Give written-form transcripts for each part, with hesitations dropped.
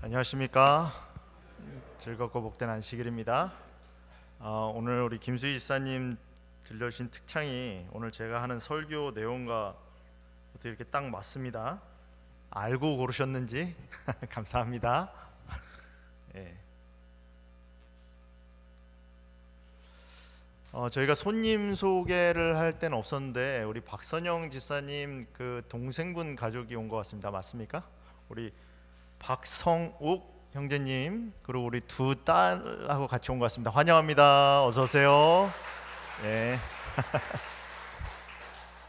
안녕하십니까. 즐겁고 복된 안식일입니다. 오늘 우리 김수희 지사님 들려주신 특창이 오늘 제가 하는 설교 내용과 어떻게 이렇게 딱 맞습니다. 알고 고르셨는지 감사합니다. 예. 저희가 손님 소개를 할 때는 없었는데 우리 박선영 지사님 그 동생분 가족이 온 것 같습니다. 맞습니까? 우리 박성욱 형제님 그리고 우리 두 딸하고 같이 온 것 같습니다. 환영합니다. 어서 오세요. 네.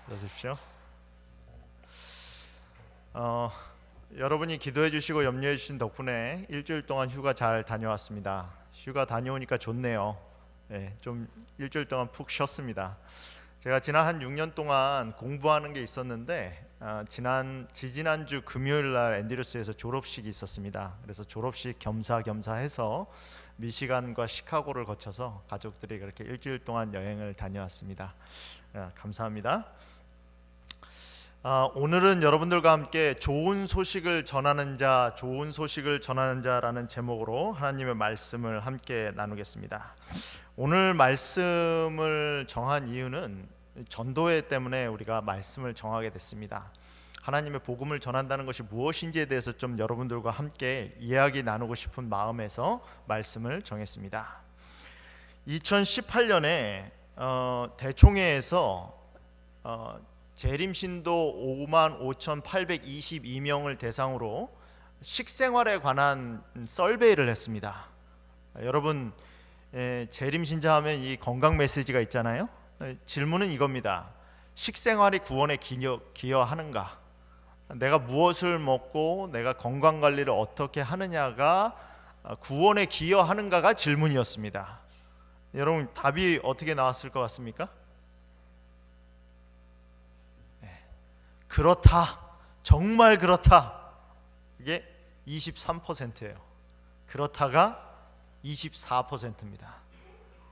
어서 오십시오. 여러분이 기도해 주시고 염려해 주신 덕분에 일주일 동안 휴가 잘 다녀왔습니다. 휴가 다녀오니까 좋네요. 좀 일주일 동안 푹 쉬었습니다. 제가 지난 한 6년 동안 공부하는 게 있었는데 지지난주 금요일 날 앤드류스에서 졸업식이 있었습니다. 그래서 졸업식 겸사겸사해서 미시간과 시카고를 거쳐서 가족들이 그렇게 일주일 동안 여행을 다녀왔습니다. 감사합니다. 오늘은 여러분들과 함께 좋은 소식을 전하는 자, 좋은 소식을 전하는 자라는 제목으로 하나님의 말씀을 함께 나누겠습니다. 오늘 말씀을 정한 이유는 전도회 때문에 우리가 말씀을 정하게 됐습니다. 하나님의 복음을 전한다는 것이 무엇인지에 대해서 좀 여러분들과 함께 이야기 나누고 싶은 마음에서 말씀을 정했습니다. 2018년에 대총회에서 재림신도 55,822명을 대상으로 식생활에 관한 설베이를 했습니다. 여러분 재림신자 하면 이 건강 메시지가 있잖아요. 질문은 이겁니다. 식생활이 구원에 기여하는가? 내가 무엇을 먹고 내가 건강관리를 어떻게 하느냐가 구원에 기여하는가가 질문이었습니다. 여러분 답이 어떻게 나왔을 것 같습니까? 그렇다. 정말 그렇다. 이게 23%예요. 그렇다가 24%입니다.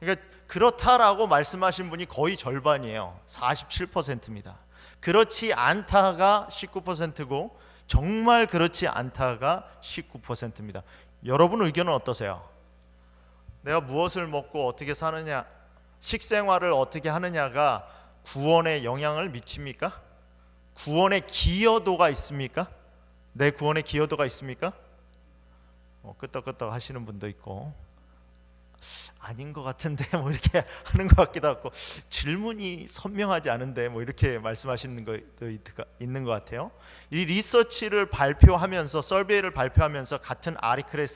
그러니까 그렇다라고 말씀하신 분이 거의 절반이에요. 47%입니다. 그렇지 않다가 19%고 정말 그렇지 않다가 19%입니다. 여러분 의견은 어떠세요? 내가 무엇을 먹고 어떻게 사느냐, 식생활을 어떻게 하느냐가 구원에 영향을 미칩니까? 구원의 기여도가 있습니까? 내 구원의 기여도가 있습니까? 끄떡끄떡 하시는 분도 있고 아닌 것 같은데 뭐 이렇게 하는 것 같기도 하고 질문이 선명하지 않은데 뭐 이렇게 말씀하시는 것도 있는 것 같아요. 이 리서치를 발표하면서 설베이를 발표하면서 같은 아티클에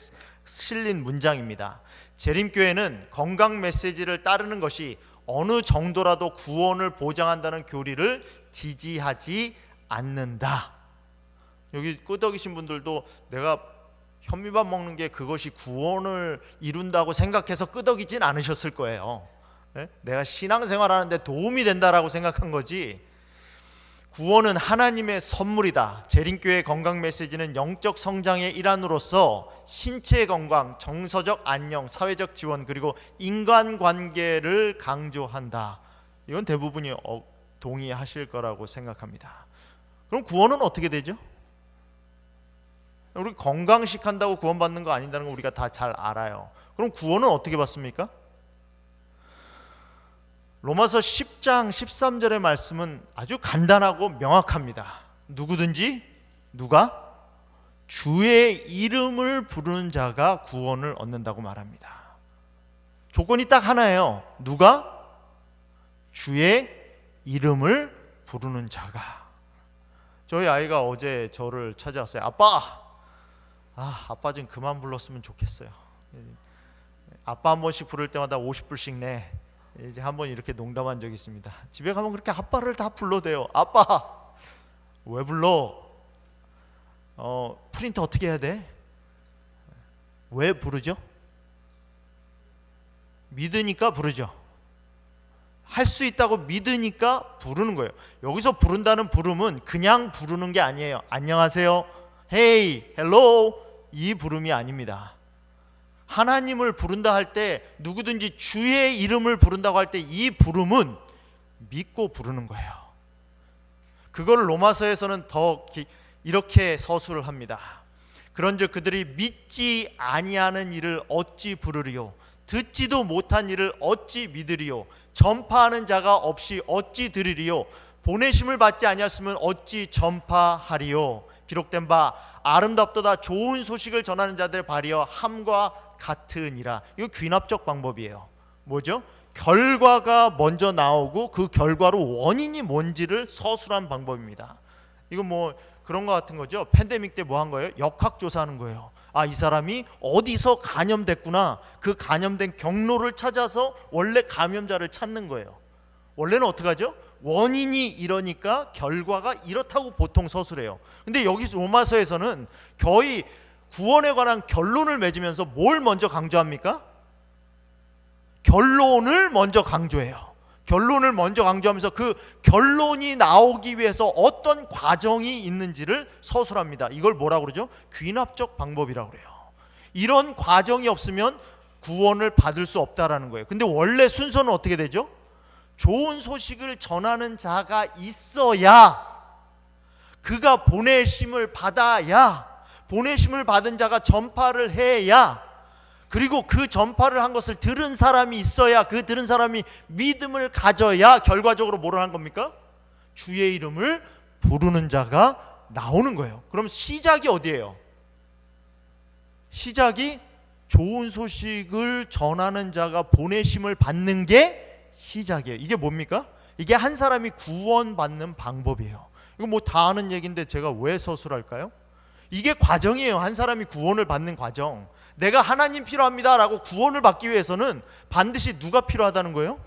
실린 문장입니다. 재림교회는 건강 메시지를 따르는 것이 어느 정도라도 구원을 보장한다는 교리를 지지하지 않는다. 여기 끄덕이신 분들도 내가 현미밥 먹는 게 그것이 구원을 이룬다고 생각해서 끄덕이진 않으셨을 거예요. 내가 신앙생활하는데 도움이 된다라고 생각한 거지. 구원은 하나님의 선물이다. 재림교회 건강 메시지는 영적 성장의 일환으로서 신체 건강, 정서적 안녕, 사회적 지원 그리고 인간관계를 강조한다. 이건 대부분이 동의하실 거라고 생각합니다. 그럼 구원은 어떻게 되죠? 우리 건강식 한다고 구원받는 거 아닌다는 거 우리가 다 잘 알아요. 그럼 구원은 어떻게 받습니까? 로마서 10장 13절의 말씀은 아주 간단하고 명확합니다. 누구든지 누가 주의 이름을 부르는 자가 구원을 얻는다고 말합니다. 조건이 딱 하나예요. 누가 주의 이름을 부르는 자가. 저희 아이가 어제 저를 찾아왔어요. 아빠 좀 그만 불렀으면 좋겠어요. 아빠 한 번씩 부를 때마다 50불씩 내. 이제 한 번 이렇게 농담한 적이 있습니다. 집에 가면 그렇게 아빠를 다 불러대요. 아빠 왜 불러? 프린트 어떻게 해야 돼? 왜 부르죠? 믿으니까 부르죠. 할 수 있다고 믿으니까 부르는 거예요. 여기서 부른다는 부름은 그냥 부르는 게 아니에요. 안녕하세요, 헤이, 헬로 이 부름이 아닙니다. 하나님을 부른다 할 때 누구든지 주의 이름을 부른다고 할 때 이 부름은 믿고 부르는 거예요. 그걸 로마서에서는 더 이렇게 서술을 합니다. 그런즉 그들이 믿지 아니하는 일을 어찌 부르리요 듣지도 못한 일을 어찌 믿으리요 전파하는 자가 없이 어찌 들으리요 보내심을 받지 아니하였으면 어찌 전파하리요 기록된 바 아름답도다 좋은 소식을 전하는 자들의 발이여 함과 같으니라. 이거 귀납적 방법이에요. 뭐죠? 결과가 먼저 나오고 그 결과로 원인이 뭔지를 서술한 방법입니다. 이거 뭐 그런 거 같은 거죠. 팬데믹 때 뭐 한 거예요? 역학조사하는 거예요. 아, 이 사람이 어디서 감염됐구나. 그 감염된 경로를 찾아서 원래 감염자를 찾는 거예요. 원래는 어떻게 하죠? 원인이 이러니까 결과가 이렇다고 보통 서술해요. 근데 여기 로마서에서는 거의 구원에 관한 결론을 맺으면서 뭘 먼저 강조합니까? 결론을 먼저 강조해요. 결론을 먼저 강조하면서 그 결론이 나오기 위해서 어떤 과정이 있는지를 서술합니다. 이걸 뭐라고 그러죠? 귀납적 방법이라고 그래요. 이런 과정이 없으면 구원을 받을 수 없다라는 거예요. 근데 원래 순서는 어떻게 되죠? 좋은 소식을 전하는 자가 있어야, 그가 보내심을 받아야, 보내심을 받은 자가 전파를 해야, 그리고 그 전파를 한 것을 들은 사람이 있어야, 그 들은 사람이 믿음을 가져야 결과적으로 뭐를 한 겁니까? 주의 이름을 부르는 자가 나오는 거예요. 그럼 시작이 어디예요? 시작이 좋은 소식을 전하는 자가 보내심을 받는 게 시작이에요. 이게 뭡니까? 이게 한 사람이 구원받는 방법이에요. 이거 뭐 다 아는 얘기인데 제가 왜 서술할까요? 이게 과정이에요. 한 사람이 구원을 받는 과정. 내가 하나님 필요합니다 라고 구원을 받기 위해서는 반드시 누가 필요하다는 거예요?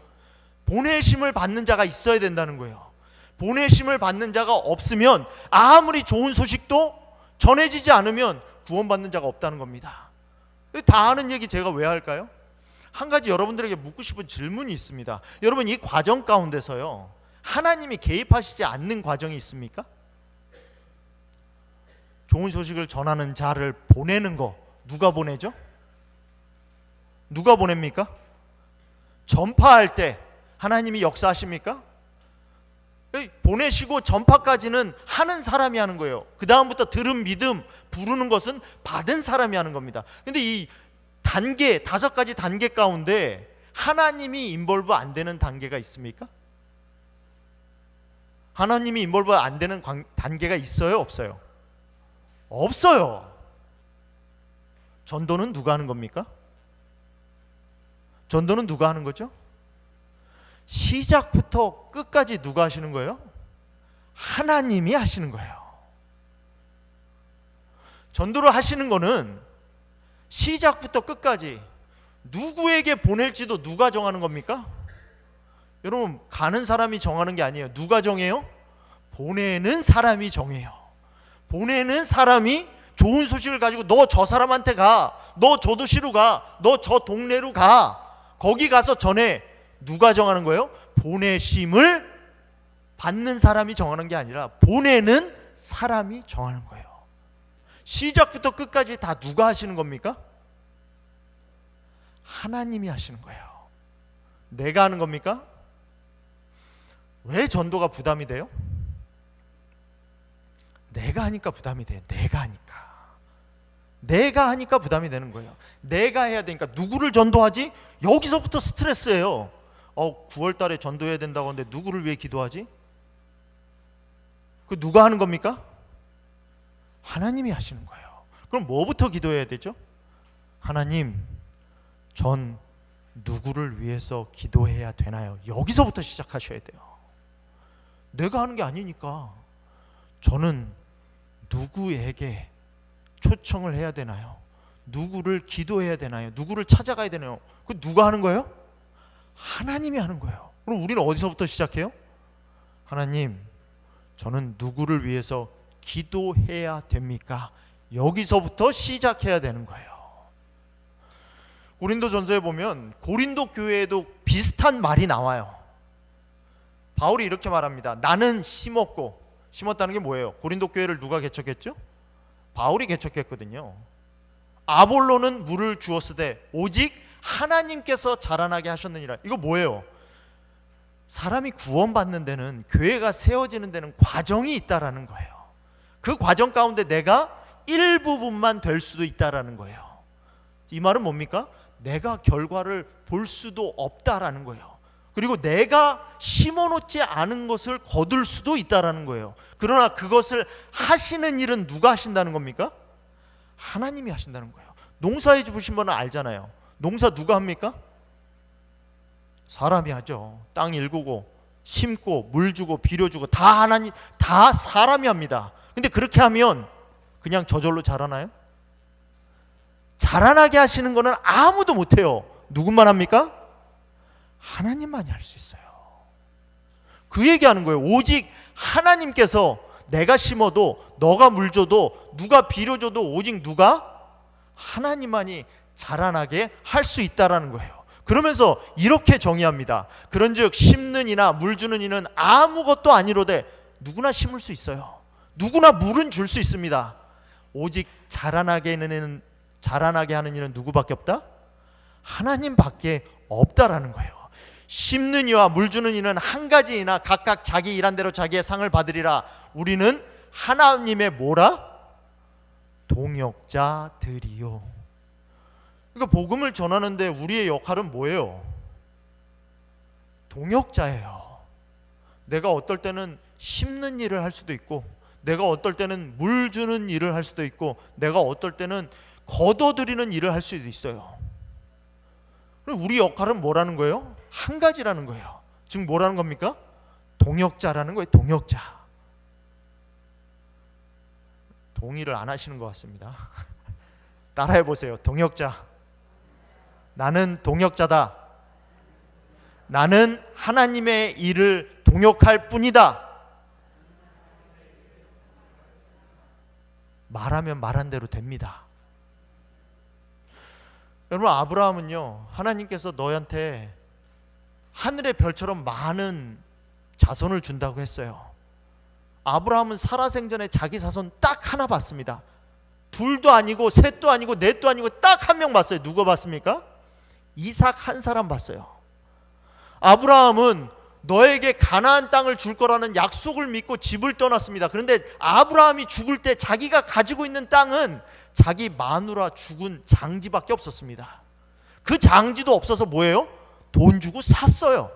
보내심을 받는 자가 있어야 된다는 거예요. 보내심을 받는 자가 없으면 아무리 좋은 소식도 전해지지 않으면 구원받는 자가 없다는 겁니다. 다 아는 얘기 제가 왜 할까요? 한 가지 여러분들에게 묻고 싶은 질문이 있습니다. 여러분, 이 과정 가운데서요, 하나님이 개입하시지 않는 과정이 있습니까? 좋은 소식을 전하는 자를 보내는 거 누가 보내죠? 누가 보냅니까? 전파할 때 하나님이 역사하십니까? 보내시고 전파까지는 하는 사람이 하는 거예요. 그 다음부터 들은 믿음, 부르는 것은 받은 사람이 하는 겁니다. 근데 이 단계, 5가지 단계 가운데 하나님이 인볼브 안 되는 단계가 있습니까? 하나님이 인볼브 안 되는 단계가 있어요? 없어요? 없어요. 전도는 누가 하는 겁니까? 전도는 누가 하는 거죠? 시작부터 끝까지 누가 하시는 거예요? 하나님이 하시는 거예요. 전도를 하시는 거는 시작부터 끝까지 누구에게 보낼지도 누가 정하는 겁니까? 여러분, 가는 사람이 정하는 게 아니에요. 누가 정해요? 보내는 사람이 정해요. 보내는 사람이 좋은 소식을 가지고 너 저 사람한테 가, 너 저 도시로 가, 너 저 동네로 가, 거기 가서 전해. 누가 정하는 거예요? 보내심을 받는 사람이 정하는 게 아니라 보내는 사람이 정하는 거예요. 시작부터 끝까지 다 누가 하시는 겁니까? 하나님이 하시는 거예요. 내가 하는 겁니까? 왜 전도가 부담이 돼요? 내가 하니까 부담이 돼요. 내가 하니까 부담이 되는 거예요. 내가 해야 되니까. 누구를 전도하지? 여기서부터 스트레스예요. 9월 달에 전도해야 된다고 하는데 누구를 위해 기도하지? 그 누가 하는 겁니까? 하나님이 하시는 거예요. 그럼 뭐부터 기도해야 되죠? 하나님, 전 누구를 위해서 기도해야 되나요? 여기서부터 시작하셔야 돼요. 내가 하는 게 아니니까. 저는 누구에게 초청을 해야 되나요? 누구를 기도해야 되나요? 누구를 찾아가야 되나요? 그 누가 하는 거예요? 하나님이 하는 거예요. 그럼 우리는 어디서부터 시작해요? 하나님, 저는 누구를 위해서 기도해야 됩니까? 여기서부터 시작해야 되는 거예요. 고린도전서에 보면 고린도 교회에도 비슷한 말이 나와요. 바울이 이렇게 말합니다. 나는 심었고, 심었다는 게 뭐예요? 고린도 교회를 누가 개척했죠? 바울이 개척했거든요. 아볼로는 물을 주었으되 오직 하나님께서 자라나게 하셨느니라. 이거 뭐예요? 사람이 구원받는 데는, 교회가 세워지는 데는 과정이 있다라는 거예요. 그 과정 가운데 내가 일부분만 될 수도 있다라는 거예요. 이 말은 뭡니까? 내가 결과를 볼 수도 없다라는 거예요. 그리고 내가 심어놓지 않은 것을 거둘 수도 있다라는 거예요. 그러나 그것을 하시는 일은 누가 하신다는 겁니까? 하나님이 하신다는 거예요. 농사해 주신 분은 알잖아요. 농사 누가 합니까? 사람이 하죠. 땅 일구고 심고 물 주고 비료 주고 다 하나님, 다 사람이 합니다. 근데 그렇게 하면 그냥 저절로 자라나요? 자라나게 하시는 거는 아무도 못해요. 누구만 합니까? 하나님만이 할 수 있어요. 그 얘기하는 거예요. 오직 하나님께서 내가 심어도 너가 물 줘도 누가 비료 줘도 오직 누가? 하나님만이 자라나게 할 수 있다라는 거예요. 그러면서 이렇게 정의합니다. 그런즉 심는 이나 물 주는 이는 아무것도 아니로되 누구나 심을 수 있어요. 누구나 물은 줄 수 있습니다. 오직 자라나게 하는 이는 누구밖에 없다? 하나님밖에 없다라는 거예요. 심는 이와 물 주는 이는 한 가지이나 각각 자기 일한 대로 자기의 상을 받으리라. 우리는 하나님의 뭐라? 동역자들이요. 그러니까 복음을 전하는데 우리의 역할은 뭐예요? 동역자예요. 내가 어떨 때는 심는 일을 할 수도 있고, 내가 어떨 때는 물 주는 일을 할 수도 있고, 내가 어떨 때는 거둬들이는 일을 할 수도 있어요. 우리 역할은 뭐라는 거예요? 한 가지라는 거예요. 즉 뭐라는 겁니까? 동역자라는 거예요. 동역자. 동의를 안 하시는 것 같습니다. 따라해 보세요. 동역자. 나는 동역자다. 나는 하나님의 일을 동역할 뿐이다. 말하면 말한 대로 됩니다. 여러분, 아브라함은요, 하나님께서 너한테 하늘의 별처럼 많은 자손을 준다고 했어요. 아브라함은 살아생전에 자기 자손 딱 하나 봤습니다. 둘도 아니고 셋도 아니고 넷도 아니고 딱 한 명 봤어요. 누가 봤습니까? 이삭 한 사람 봤어요. 아브라함은 너에게 가나안 땅을 줄 거라는 약속을 믿고 집을 떠났습니다. 그런데 아브라함이 죽을 때 자기가 가지고 있는 땅은 자기 마누라 죽은 장지밖에 없었습니다. 그 장지도 없어서 뭐예요? 돈 주고 샀어요.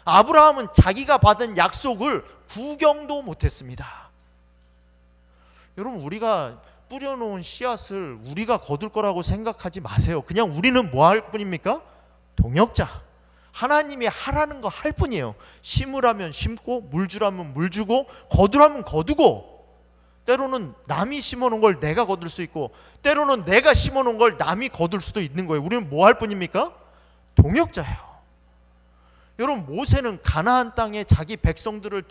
아브라함은 자기가 받은 약속을 구경도 못했습니다. 여러분, 우리가 뿌려놓은 씨앗을 우리가 거둘 거라고 생각하지 마세요. 그냥 우리는 뭐 할 뿐입니까? 동역자. 하나님이 하라는 거 할 뿐이에요. 심으라면 심고 물 주라면 물 주고 거두라면 거두고, 때로는 남이 심어놓은 걸 내가 거둘 수 있고 때로는 내가 심어놓은 걸 남이 거둘 수도 있는 거예요. 우리는 뭐 할 뿐입니까? 동역자예요. 여러분, 모세는 가나안 땅에 자기 백성들을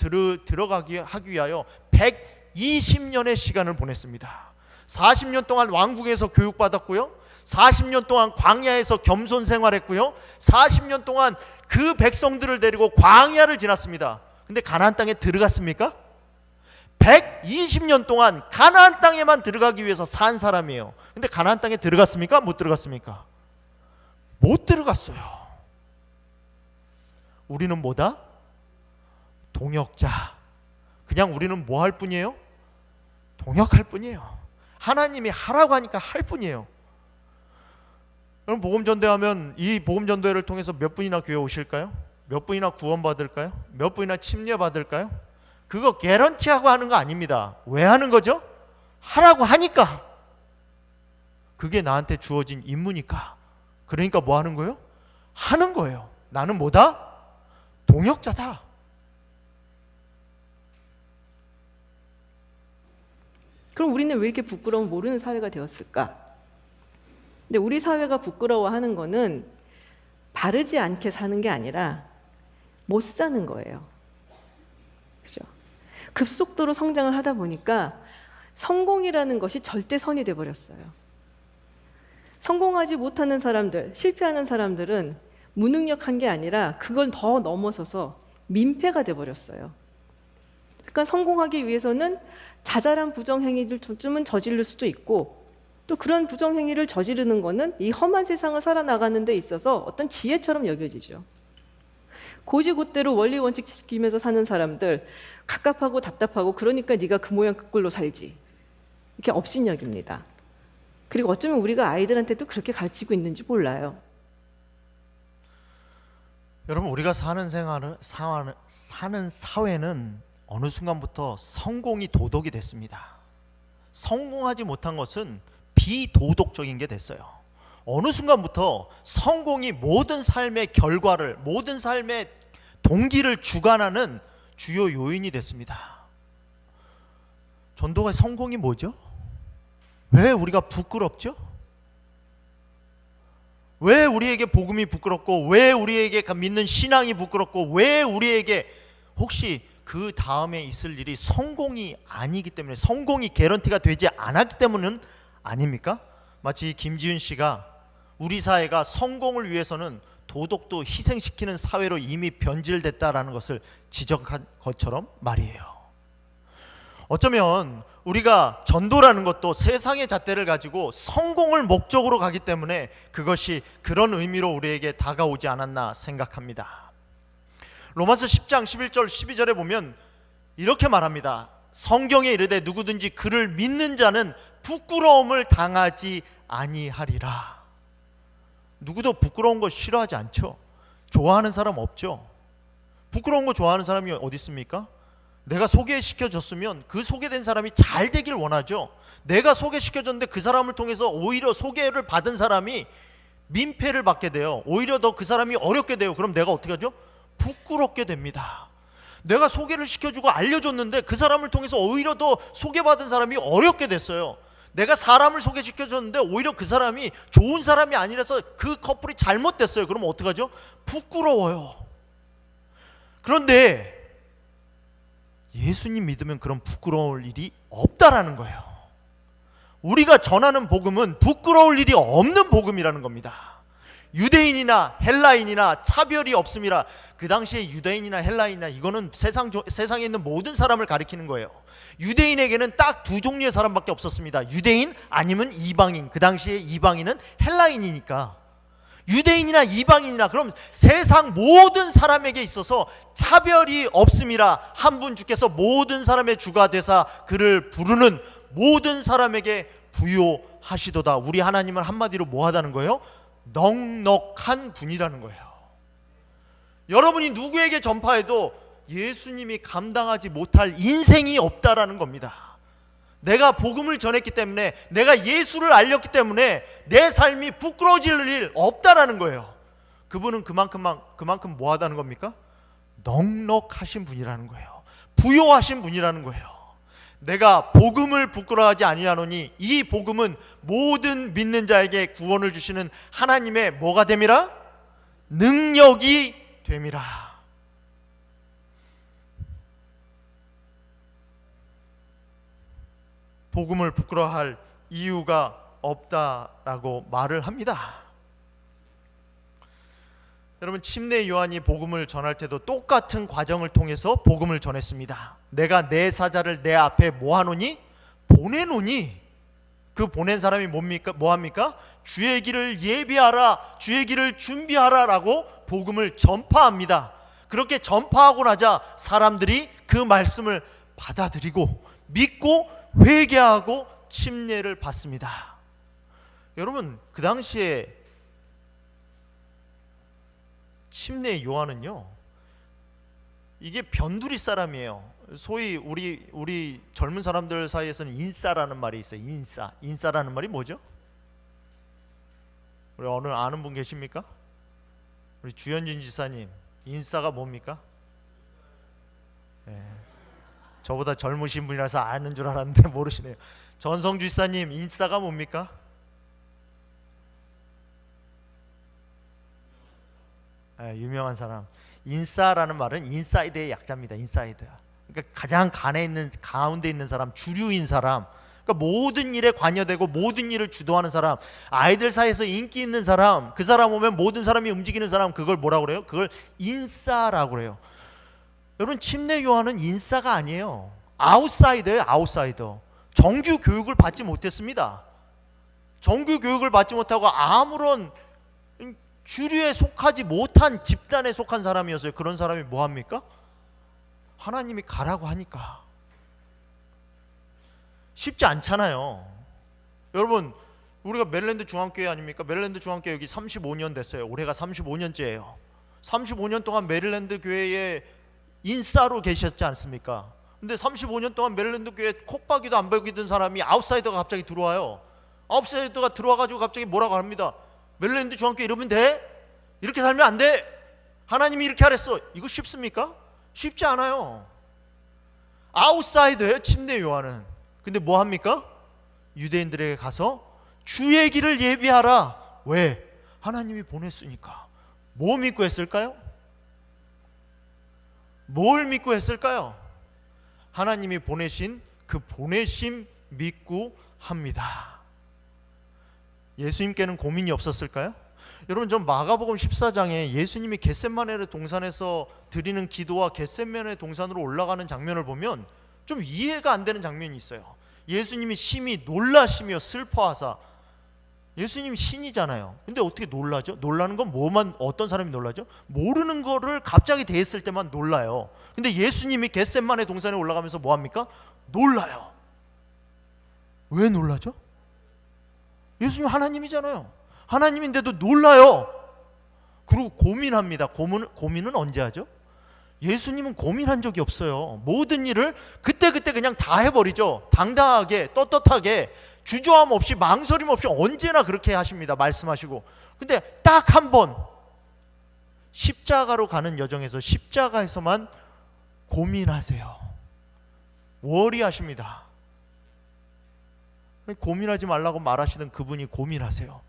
들어가게 하기 위하여 120년의 시간을 보냈습니다. 40년 동안 왕궁에서 교육받았고요, 40년 동안 광야에서 겸손 생활했고요, 40년 동안 그 백성들을 데리고 광야를 지났습니다. 근데 가나안 땅에 들어갔습니까? 120년 동안 가나안 땅에만 들어가기 위해서 산 사람이에요. 근데 가나안 땅에 들어갔습니까? 못 들어갔습니까? 못 들어갔어요. 우리는 뭐다? 동역자. 그냥 우리는 뭐 할 뿐이에요? 동역할 뿐이에요. 하나님이 하라고 하니까 할 뿐이에요. 여러분, 복음전도하면 이 복음전도회를 통해서 몇 분이나 교회 오실까요? 몇 분이나 구원받을까요? 몇 분이나 침례받을까요? 그거 개런티하고 하는 거 아닙니다. 왜 하는 거죠? 하라고 하니까. 그게 나한테 주어진 임무니까. 그러니까 뭐 하는 거예요? 하는 거예요. 나는 뭐다? 동역자다. 그럼 우리는 왜 이렇게 부끄러움 모르는 사회가 되었을까? 근데 우리 사회가 부끄러워하는 거는 바르지 않게 사는 게 아니라 못 사는 거예요. 그죠? 급속도로 성장을 하다 보니까 성공이라는 것이 절대선이 돼버렸어요. 성공하지 못하는 사람들, 실패하는 사람들은 무능력한 게 아니라 그걸 더 넘어서서 민폐가 돼버렸어요. 그러니까 성공하기 위해서는 자잘한 부정행위를 좀은 저지를 수도 있고, 또 그런 부정행위를 저지르는 거는 이 험한 세상을 살아나가는 데 있어서 어떤 지혜처럼 여겨지죠. 고지고대로 원리원칙 지키면서 사는 사람들, 갑갑하고 답답하고 그러니까 네가 그 모양 그 꼴로 살지. 이렇게 업신여깁니다. 그리고 어쩌면 우리가 아이들한테도 그렇게 가르치고 있는지 몰라요. 여러분, 우리가 사는 사회는 어느 순간부터 성공이 도덕이 됐습니다. 성공하지 못한 것은 비도덕적인 게 됐어요. 어느 순간부터 성공이 모든 삶의 결과를, 모든 삶의 동기를 주관하는 주요 요인이 됐습니다. 전도가의 성공이 뭐죠? 왜 우리가 부끄럽죠? 왜 우리에게 복음이 부끄럽고, 왜 우리에게 믿는 신앙이 부끄럽고, 왜 우리에게 혹시 그 다음에 있을 일이 성공이 아니기 때문에, 성공이 개런티가 되지 않았기 때문은 아닙니까? 마치 김지윤 씨가 우리 사회가 성공을 위해서는 도덕도 희생시키는 사회로 이미 변질됐다라는 것을 지적한 것처럼 말이에요. 어쩌면 우리가 전도라는 것도 세상의 잣대를 가지고 성공을 목적으로 가기 때문에 그것이 그런 의미로 우리에게 다가오지 않았나 생각합니다. 로마서 10장 11절 12절에 보면 이렇게 말합니다. 성경에 이르되 누구든지 그를 믿는 자는 부끄러움을 당하지 아니하리라. 누구도 부끄러운 거 싫어하지 않죠. 좋아하는 사람 없죠. 부끄러운 거 좋아하는 사람이 어디 있습니까? 내가 소개시켜줬으면 그 소개된 사람이 잘 되길 원하죠. 내가 소개시켜줬는데 그 사람을 통해서 오히려 소개를 받은 사람이 민폐를 받게 돼요. 오히려 더 그 사람이 어렵게 돼요. 그럼 내가 어떻게 하죠? 부끄럽게 됩니다. 내가 소개를 시켜주고 알려줬는데 그 사람을 통해서 오히려 더 소개받은 사람이 어렵게 됐어요. 내가 사람을 소개시켜줬는데 오히려 그 사람이 좋은 사람이 아니라서 그 커플이 잘못됐어요. 그럼 어떡하죠? 부끄러워요. 그런데 예수님 믿으면 그런 부끄러울 일이 없다라는 거예요. 우리가 전하는 복음은 부끄러울 일이 없는 복음이라는 겁니다. 유대인이나 헬라인이나 차별이 없음이라. 그 당시에 유대인이나 헬라인이나 이거는 세상에 있는 모든 사람을 가리키는 거예요. 유대인에게는 딱 두 종류의 사람밖에 없었습니다. 유대인 아니면 이방인. 그 당시에 이방인은 헬라인이니까. 유대인이나 이방인이나, 그럼 세상 모든 사람에게 있어서 차별이 없음이라. 한 분 주께서 모든 사람의 주가 되사 그를 부르는 모든 사람에게 부요하시도다. 우리 하나님은 한마디로 뭐 하다는 거예요? 넉넉한 분이라는 거예요. 여러분이 누구에게 전파해도 예수님이 감당하지 못할 인생이 없다라는 겁니다. 내가 복음을 전했기 때문에, 내가 예수를 알렸기 때문에 내 삶이 부끄러워질 일 없다라는 거예요. 그분은 그만큼 뭐 하다는 겁니까? 넉넉하신 분이라는 거예요. 부요하신 분이라는 거예요. 내가 복음을 부끄러워하지 아니하노니 이 복음은 모든 믿는 자에게 구원을 주시는 하나님의 뭐가 됨이라? 능력이 됨이라. 복음을 부끄러워할 이유가 없다라고 말을 합니다. 여러분, 침례 요한이 복음을 전할 때도 똑같은 과정을 통해서 복음을 전했습니다. 내가 내 사자를 내 앞에 뭐하노니? 보내노니. 그 보낸 사람이 뭡니까? 뭐합니까? 주의 길을 예비하라, 주의 길을 준비하라 라고 복음을 전파합니다. 그렇게 전파하고 나자 사람들이 그 말씀을 받아들이고 믿고 회개하고 침례를 받습니다. 여러분, 그 당시에 침례 요한은요, 이게 변두리 사람이에요. 소위 우리 젊은 사람들 사이에서는 인싸라는 말이 있어요. 인싸라는 말이 뭐죠? 우리 어느 아는 분 계십니까? 우리 주현진 지사님, 인싸가 뭡니까? 네. 저보다 젊으신 분이라서 아는 줄 알았는데 모르시네요. 전성주 지사님, 인싸가 뭡니까? 네, 유명한 사람. 인싸라는 말은 인사이드의 약자입니다. 인사이드. 그러니까 가장 가운데 있는 사람, 주류인 사람. 그러니까 모든 일에 관여되고 모든 일을 주도하는 사람, 아이들 사이에서 인기 있는 사람, 그 사람 오면 모든 사람이 움직이는 사람, 그걸 뭐라고 그래요? 그걸 인싸라고 그래요. 여러분, 침례 요한은 인싸가 아니에요. 아웃사이더예요. 아웃사이더. 정규 교육을 받지 못했습니다. 정규 교육을 받지 못하고 아무런 주류에 속하지 못한 집단에 속한 사람이었어요. 그런 사람이 뭐합니까? 하나님이 가라고 하니까. 쉽지 않잖아요. 여러분, 우리가 메릴랜드 중앙교회 아닙니까? 메릴랜드 중앙교회 여기 35년 됐어요. 올해가 35년째예요. 35년 동안 메릴랜드 교회에 인싸로 계셨지 않습니까? 근데 35년 동안 메릴랜드 교회에 콕박이도 안 박이던 사람이 아웃사이더가 갑자기 들어와요. 아웃사이더가 들어와가지고 갑자기 뭐라고 합니다. 메릴랜드 중앙교회 이러면 돼? 이렇게 살면 안 돼? 하나님이 이렇게 하랬어. 이거 쉽습니까? 쉽지 않아요. 아웃사이더예요, 침례 요한은. 근데 뭐 합니까? 유대인들에게 가서 주의 길을 예비하라. 왜? 하나님이 보냈으니까. 뭐 믿고 했을까요? 뭘 믿고 했을까요? 하나님이 보내신 그 보내심 믿고 합니다. 예수님께는 고민이 없었을까요? 여러분, 전 마가복음 14장에 예수님이 겟세마네 동산에서 드리는 기도와 겟세마네 동산으로 올라가는 장면을 보면 좀 이해가 안 되는 장면이 있어요. 예수님이 심히 놀라시며 슬퍼하사, 예수님이 신이잖아요. 근데 어떻게 놀라죠? 놀라는 건 뭐만, 어떤 사람이 놀라죠? 모르는 거를 갑자기 대했을 때만 놀라요. 근데 예수님이 겟세마네 동산에 올라가면서 뭐 합니까? 놀라요. 왜 놀라죠? 예수님 하나님이잖아요. 하나님인데도 놀라요. 그리고 고민합니다. 고민은 언제 하죠? 예수님은 고민한 적이 없어요. 모든 일을 그때그때 그냥 다 해버리죠. 당당하게, 떳떳하게, 주저함 없이, 망설임 없이 언제나 그렇게 하십니다. 말씀하시고. 근데 딱 한 번 십자가로 가는 여정에서 십자가에서만 고민하세요. 워리하십니다. 고민하지 말라고 말하시던 그분이 고민하세요.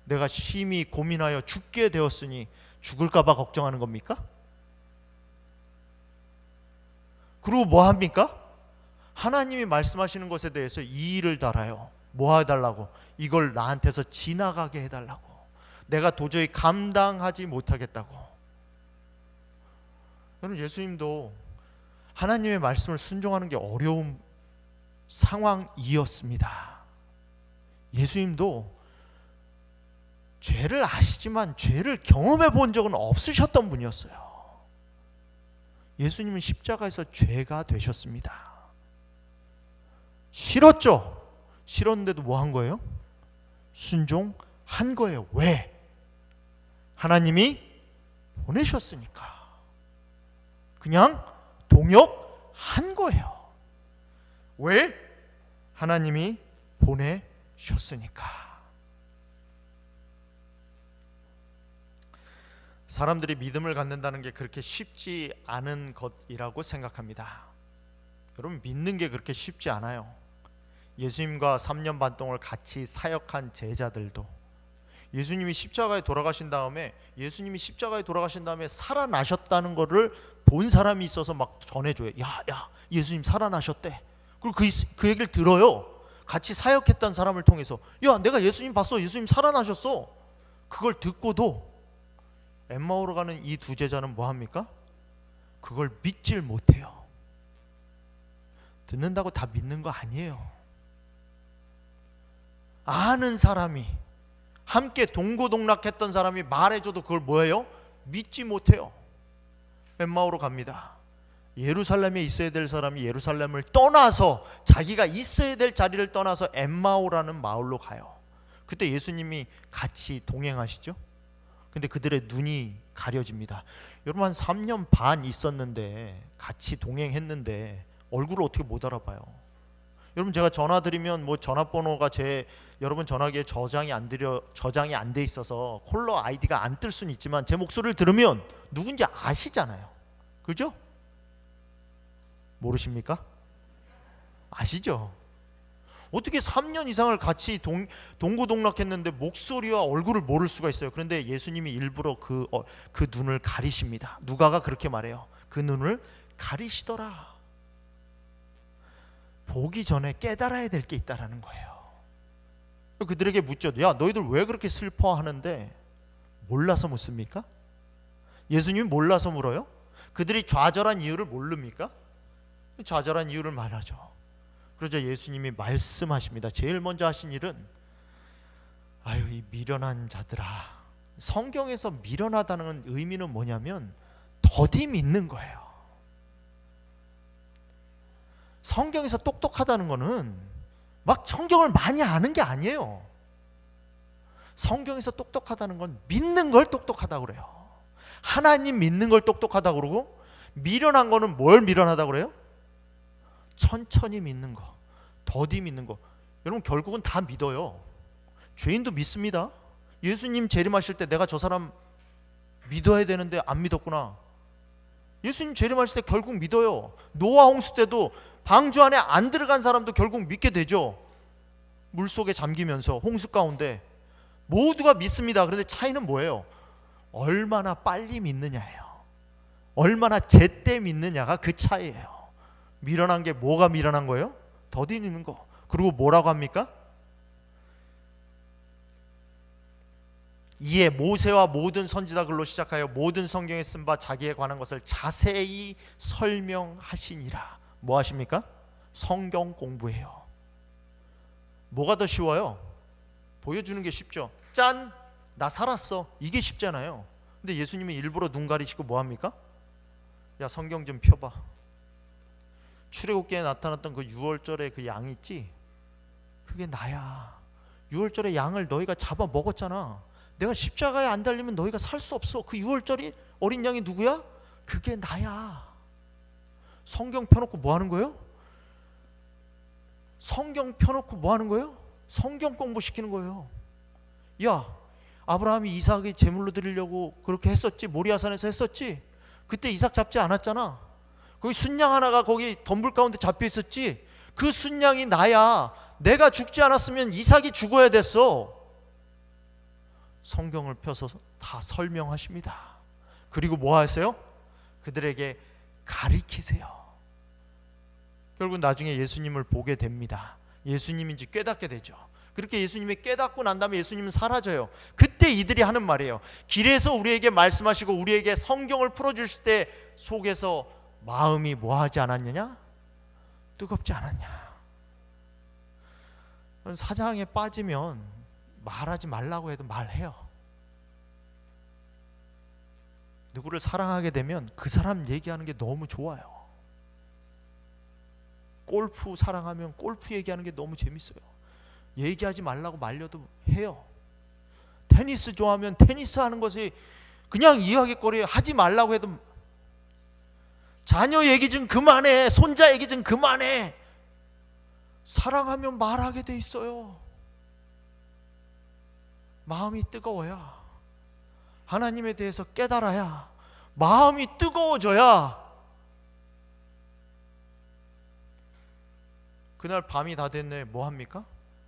내가 심히 고민하여 죽게 되었으니 죽을까 봐 걱정하는 겁니까? 그리고 뭐 합니까? 하나님이 말씀하시는 것에 대해서 이의를 달아요. 뭐 해달라고? 이걸 나한테서 지나가게 해달라고. 내가 도저히 감당하지 못하겠다고. 여러분, 예수님도 하나님의 말씀을 순종하는 게 어려운 상황이었습니다. 예수님도 죄를 아시지만 죄를 경험해 본 적은 없으셨던 분이었어요. 예수님은 십자가에서 죄가 되셨습니다. 싫었죠? 싫었는데도 뭐 한 거예요? 순종한 거예요. 왜? 하나님이 보내셨으니까. 그냥 동역한 거예요. 왜? 하나님이 보내셨으니까. 사람들이 믿음을 갖는다는 게 그렇게 쉽지 않은 것이라고 생각합니다. 여러분, 믿는 게 그렇게 쉽지 않아요. 예수님과 3년 반 동안 같이 사역한 제자들도 예수님이 십자가에 돌아가신 다음에 살아나셨다는 것을 본 사람이 있어서 막 전해줘요. 야, 예수님 살아나셨대. 그리고 그 얘기를 들어요. 같이 사역했던 사람을 통해서. 야, 내가 예수님 봤어. 예수님 살아나셨어. 그걸 듣고도 엠마오로 가는 이 두 제자는 뭐 합니까? 그걸 믿질 못해요. 듣는다고 다 믿는 거 아니에요. 아는 사람이, 함께 동고동락했던 사람이 말해줘도 그걸 뭐예요? 믿지 못해요. 엠마오로 갑니다. 예루살렘에 있어야 될 사람이 예루살렘을 떠나서, 자기가 있어야 될 자리를 떠나서 엠마오라는 마을로 가요. 그때 예수님이 같이 동행하시죠. 근데 그들의 눈이 가려집니다. 여러분, 한 3년 반 있었는데, 같이 동행했는데 얼굴을 어떻게 못 알아봐요? 여러분, 제가 전화 드리면 뭐 전화번호가 여러분 전화기에 저장이 안 돼 있어서 콜러 아이디가 안 뜰 수는 있지만 제 목소리를 들으면 누군지 아시잖아요. 그죠? 모르십니까? 아시죠? 어떻게 3년 이상을 같이 동고동락했는데 목소리와 얼굴을 모를 수가 있어요. 그런데 예수님이 일부러 그 눈을 가리십니다. 누가가 그렇게 말해요. 그 눈을 가리시더라. 보기 전에 깨달아야 될 게 있다라는 거예요. 그들에게 묻죠. 야, 너희들 왜 그렇게 슬퍼하는데? 몰라서 묻습니까? 예수님이 몰라서 물어요? 그들이 좌절한 이유를 모릅니까? 좌절한 이유를 말하죠. 그러자 예수님이 말씀하십니다. 제일 먼저 하신 일은, 아유, 이 미련한 자들아. 성경에서 미련하다는 의미는 뭐냐면 더디 믿는 거예요. 성경에서 똑똑하다는 거는 막 성경을 많이 아는 게 아니에요. 성경에서 똑똑하다는 건 믿는 걸 똑똑하다고 그래요. 하나님 믿는 걸 똑똑하다고 그러고, 미련한 거는 뭘 미련하다고 그래요? 천천히 믿는 거, 더디 믿는 거. 여러분 결국은 다 믿어요. 죄인도 믿습니다. 예수님 재림하실 때 내가 저 사람 믿어야 되는데 안 믿었구나. 예수님 재림하실 때 결국 믿어요. 노아 홍수 때도 방주 안에 안 들어간 사람도 결국 믿게 되죠. 물속에 잠기면서 홍수 가운데 모두가 믿습니다. 그런데 차이는 뭐예요? 얼마나 빨리 믿느냐예요. 얼마나 제때 믿느냐가 그 차이예요. 미련한 게 뭐가 미련한 거예요? 더디는 거. 그리고 뭐라고 합니까? 이에 모세와 모든 선지자들로 시작하여 모든 성경에 쓴 바 자기에 관한 것을 자세히 설명하시니라. 뭐 하십니까? 성경 공부해요. 뭐가 더 쉬워요? 보여주는 게 쉽죠. 짠! 나 살았어. 이게 쉽잖아요. 근데 예수님이 일부러 눈 가리시고 뭐 합니까? 야, 성경 좀 펴봐. 출애굽기에 나타났던 그 6월절의 그 양 있지? 그게 나야. 6월절의 양을 너희가 잡아 먹었잖아. 내가 십자가에 안 달리면 너희가 살 수 없어. 그 6월절이 어린 양이 누구야? 그게 나야. 성경 펴놓고 뭐 하는 거예요? 성경 펴놓고 뭐 하는 거예요? 성경 공부시키는 거예요. 야, 아브라함이 이삭이 제물로 드리려고 그렇게 했었지. 모리아산에서 했었지. 그때 이삭 잡지 않았잖아. 거기 순양 하나가 거기 덤불 가운데 잡혀 있었지. 그 순양이 나야. 내가 죽지 않았으면 이삭이 죽어야 됐어. 성경을 펴서 다 설명하십니다. 그리고 뭐 하세요? 그들에게 가리키세요. 결국 나중에 예수님을 보게 됩니다. 예수님인지 깨닫게 되죠. 그렇게 예수님이 깨닫고 난 다음에 예수님은 사라져요. 그때 이들이 하는 말이에요. 길에서 우리에게 말씀하시고 우리에게 성경을 풀어주실 때 속에서 마음이 뭐하지 않았느냐? 뜨겁지 않았냐? 사장에 빠지면 말하지 말라고 해도 말해요. 누구를 사랑하게 되면 그 사람 얘기하는 게 너무 좋아요. 골프 사랑하면 골프 얘기하는 게 너무 재밌어요. 얘기하지 말라고 말려도 해요. 테니스 좋아하면 테니스 하는 것이 그냥 이야기거리 하지 말라고 해도, 자녀 얘기 좀 그만해, 손자 얘기 좀 그만해. 사랑하면 말하게 돼 있어요. 마음이 뜨거워야, 하나님에 대해서 깨달아야, 마음이 뜨거워져야. 그날 밤이 다 됐네. 뭐 합니까?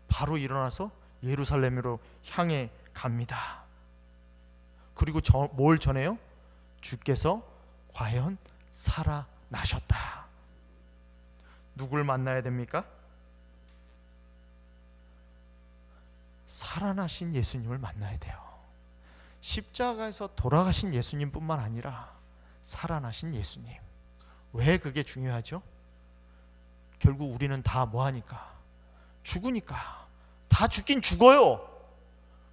바로 일어나서 예루살렘으로 향해 갑니다. 그리고 뭘 전해요? 주께서 과연 살아나셨다. 누굴 만나야 됩니까? 살아나신 예수님을 만나야 돼요. 십자가에서 돌아가신 예수님뿐만 아니라 살아나신 예수님. 왜 그게 중요하죠? 결국 우리는 다 뭐하니까? 죽으니까. 다 죽긴 죽어요.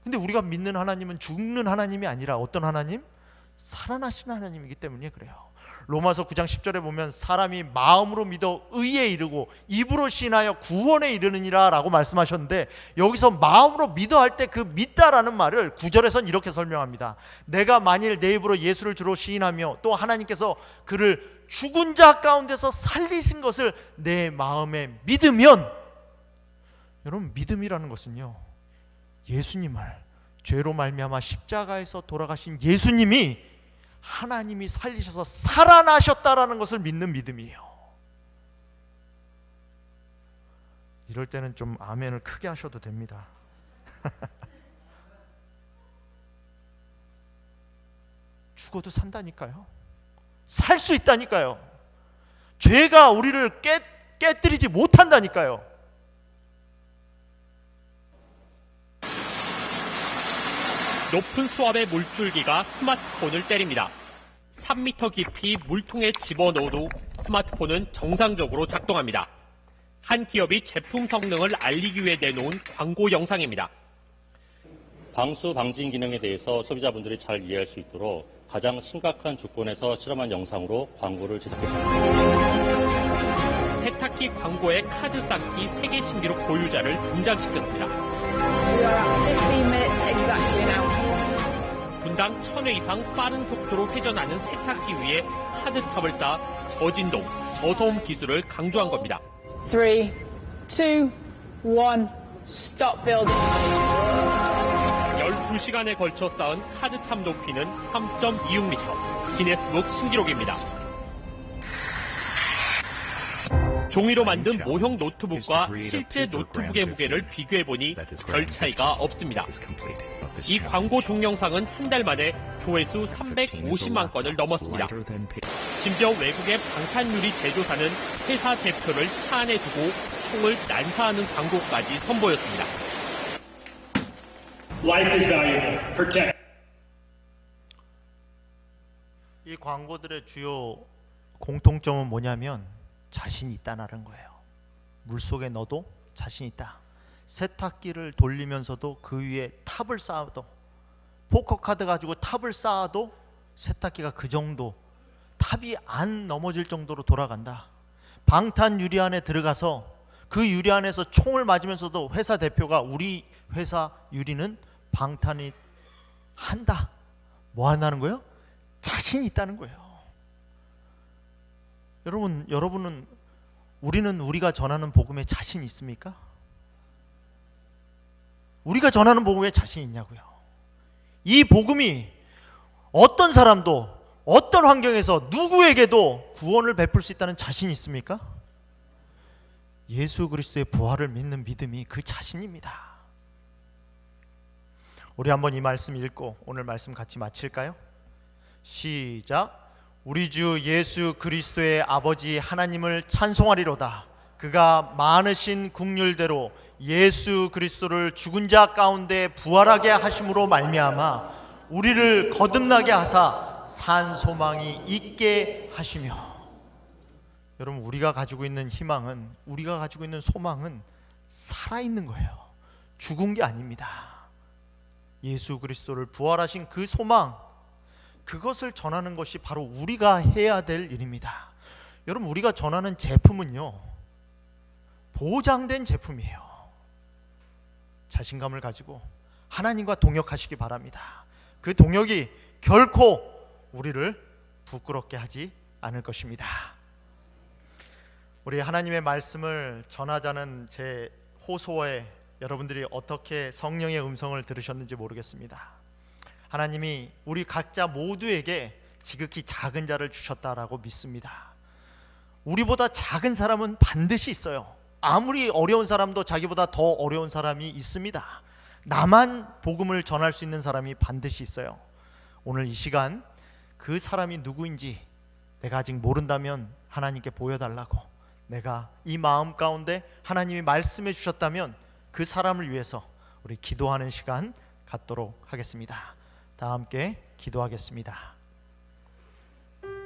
근데 우리가 믿는 하나님은 죽는 하나님이 아니라 어떤 하나님? 살아나신 하나님이기 때문에 그래요. 로마서 9장 10절에 보면 사람이 마음으로 믿어 의에 이르고 입으로 시인하여 구원에 이르느니라 라고 말씀하셨는데, 여기서 마음으로 믿어 할 때 그 믿다라는 말을 9절에선 이렇게 설명합니다. 내가 만일 내 입으로 예수를 주로 시인하며 또 하나님께서 그를 죽은 자 가운데서 살리신 것을 내 마음에 믿으면, 여러분 믿음이라는 것은요, 예수님을, 죄로 말미암아 십자가에서 돌아가신 예수님이 하나님이 살리셔서 살아나셨다라는 것을 믿는 믿음이에요. 이럴 때는 좀 아멘을 크게 하셔도 됩니다. 죽어도 산다니까요. 살 수 있다니까요. 죄가 우리를 깨뜨리지 못한다니까요. 높은 수압의 물줄기가 스마트폰을 때립니다. 3m 깊이 물통에 집어넣어도 스마트폰은 정상적으로 작동합니다. 한 기업이 제품 성능을 알리기 위해 내놓은 광고 영상입니다. 방수 방진 기능에 대해서 소비자분들이 잘 이해할 수 있도록 가장 심각한 조건에서 실험한 영상으로 광고를 제작했습니다. 세탁기 광고에 카드 쌓기 세계 신기록 보유자를 등장시켰습니다. We are at 15 minutes exactly now. 분당 1000회 이상 빠른 속도로 회전하는 세탁기 위에 카드탑을 쌓아 저진동, 저소음 기술을 강조한 겁니다. 3, 2, 1, stop building. 12시간에 걸쳐 쌓은 카드탑 높이는 3.26m, 기네스북 신기록입니다. 종이로 만든 모형 노트북과 실제 노트북의 무게를 비교해보니 별 차이가 없습니다. 이 광고 동영상은 한 달 만에 조회수 350만 건을 넘었습니다. 심지어 외국의 방탄유리 제조사는 회사 대표를 차 안에 두고 총을 난사하는 광고까지 선보였습니다. Life is valuable. Protect. 이 광고들의 주요 공통점은 뭐냐면 자신 있다는 거예요. 물속에 넣어도 자신 있다. 세탁기를 돌리면서도 그 위에 탑을 쌓아도, 포커카드 가지고 탑을 쌓아도 세탁기가 그 정도, 탑이 안 넘어질 정도로 돌아간다. 방탄 유리 안에 들어가서 그 유리 안에서 총을 맞으면서도 회사 대표가 우리 회사 유리는 방탄이 한다. 뭐 한다는 거예요? 자신 있다는 거예요. 여러분은 우리는 우리가 전하는 복음에 자신 있습니까? 우리가 전하는 복음에 자신 있냐고요. 이 복음이 어떤 사람도 어떤 환경에서 누구에게도 구원을 베풀 수 있다는 자신 있습니까? 예수 그리스도의 부활을 믿는 믿음이 그 자신입니다. 우리 한번 이 말씀 읽고 오늘 말씀 같이 마칠까요? 시작. 우리 주 예수 그리스도의 아버지 하나님을 찬송하리로다. 그가 많으신 긍휼대로 예수 그리스도를 죽은 자 가운데 부활하게 하심으로 말미암아 우리를 거듭나게 하사 산 소망이 있게 하시며. 여러분, 우리가 가지고 있는 희망은, 우리가 가지고 있는 소망은 살아있는 거예요. 죽은 게 아닙니다. 예수 그리스도를 부활하신 그 소망, 그것을 전하는 것이 바로 우리가 해야 될 일입니다. 여러분, 우리가 전하는 제품은요, 보장된 제품이에요. 자신감을 가지고 하나님과 동역하시기 바랍니다. 그 동역이 결코 우리를 부끄럽게 하지 않을 것입니다. 우리 하나님의 말씀을 전하자는 제 호소에 여러분들이 어떻게 성령의 음성을 들으셨는지 모르겠습니다. 하나님이 우리 각자 모두에게 지극히 작은 자를 주셨다라고 믿습니다. 우리보다 작은 사람은 반드시 있어요. 아무리 어려운 사람도 자기보다 더 어려운 사람이 있습니다. 나만 복음을 전할 수 있는 사람이 반드시 있어요. 오늘 이 시간 그 사람이 누구인지 내가 아직 모른다면 하나님께 보여달라고, 내가 이 마음 가운데 하나님이 말씀해 주셨다면 그 사람을 위해서 우리 기도하는 시간 갖도록 하겠습니다. 다 함께 기도하겠습니다.